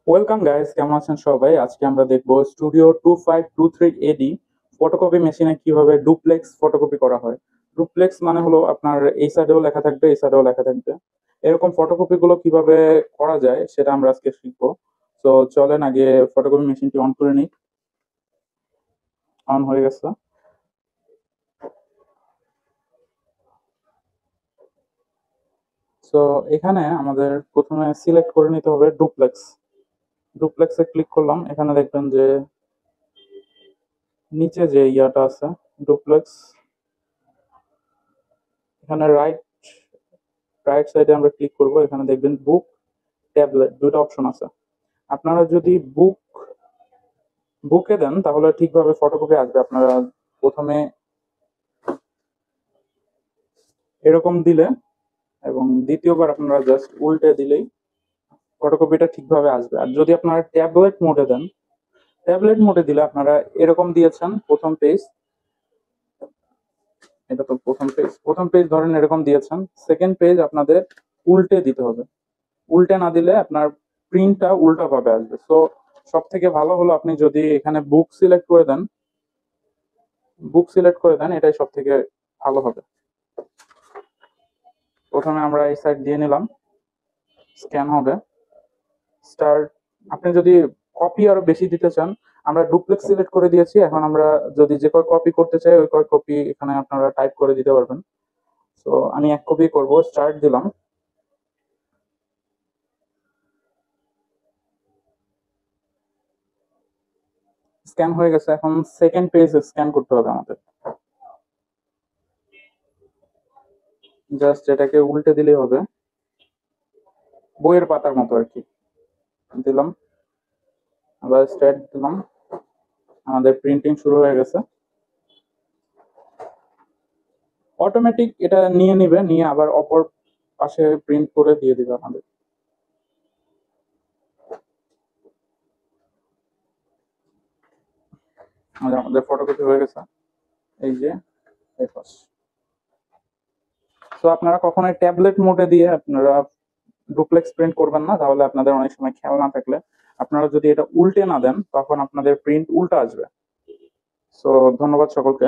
Welcome guys, কেমন আছেন সবাই? আজকে আমরা দেখব স্টুডিও 2523 এডি ফটোকপি মেশিনে কিভাবে ডুপ্লেক্স ফটোকপি করা হয়। ডুপ্লেক্স মানে হলো আপনার এই সাইডেও লেখা থাকবে, এই সাইডেও লেখা থাকবে। এরকম ফটোকপি গুলো কিভাবে করা যায় সেটা আমরা আজকে শিখবো। তো চলেন আগে ফটোকপি মেশিনটি অন করে নিই। অন হয়ে গেছে। তো এখানে আমাদের প্রথমে সিলেক্ট করে নিতে হবে ডুপ্লেক্স। ডুপ্লেক্সে ক্লিক করলাম, এখানে দেখবেন যে নিচে যে ইয়াটা আছে ডুপ্লেক্স, এখানে রাইট রাইট সাইডে আমরা ক্লিক করব। এখানে দেখবেন বুক, ট্যাবলেট, দুটো অপশন আছে। আপনারা যদি বুকে দেন তাহলে ঠিকভাবে ফটোকপি আসবে। আপনারা প্রথমে এরকম দিলে এবং দ্বিতীয়বার আপনারা জাস্ট উল্টে দিলেই ফটোকপিটা ঠিকভাবে আসবে। আর যদি আপনারা ট্যাবলেট মোডে দেন, ট্যাবলেট মোডে দিলে আপনারা এরকম দিয়েছেন প্রথম পেজ, এটা তো প্রথম পেজ ধরেন এরকম দিয়েছেন, সেকেন্ড পেজ আপনাদের উল্টে দিতে হবে। উল্টে না দিলে আপনার প্রিন্টটা উল্টা ভাবে আসবে। সো সব থেকে ভালো হলো আপনি যদি এখানে বুক সিলেক্ট করে দেন, এটাই সব থেকে ভালো হবে। প্রথমে আমরা এই সাইড দিয়ে নিলাম, স্ক্যান হবে, স্টার্ট। আপনি যদি কপি আরো বেশি দিতে চান, আমরা ডুপ্লেক্স সিলেক্ট করে দিয়েছি, এখন আমরা যদি যে কয় কপি করতে চাই ওই কয় কপি এখানে আপনারা টাইপ করে দিতে পারবেন। তো আমি 1 কপি করব, স্টার্ট দিলাম। স্ক্যান হয়ে গেছে, এখন সেকেন্ড পেজ স্ক্যান করতে হবে আমাদের। জাস্ট এটাকে উল্টে দিলেই হবে, বইয়ের পাতার মতো আর কি। দিলাম, আবার স্টার্ট দিলাম, আমাদের প্রিন্টিং শুরু হয়ে গেছে। অটোমেটিক এটা নিয়ে নিবে, নিয়ে আবার অপর পাশে প্রিন্ট করে দিয়ে দিবে আমাদের। আমাদের ফটোকপি হয়ে গেছে, এই যে এই পাশ। তো আপনারা কখনোই ট্যাবলেট মোডে দিয়ে আপনারা ডুপ্লেক্স প্রিন্ট করবেন না, তাহলে আপনাদের অনেক সময় খেয়াল না থাকলে আপনারা যদি এটা উল্টে না দেন তখন আপনাদের প্রিন্ট উল্টা আসবে। তো ধন্যবাদ সকলকে।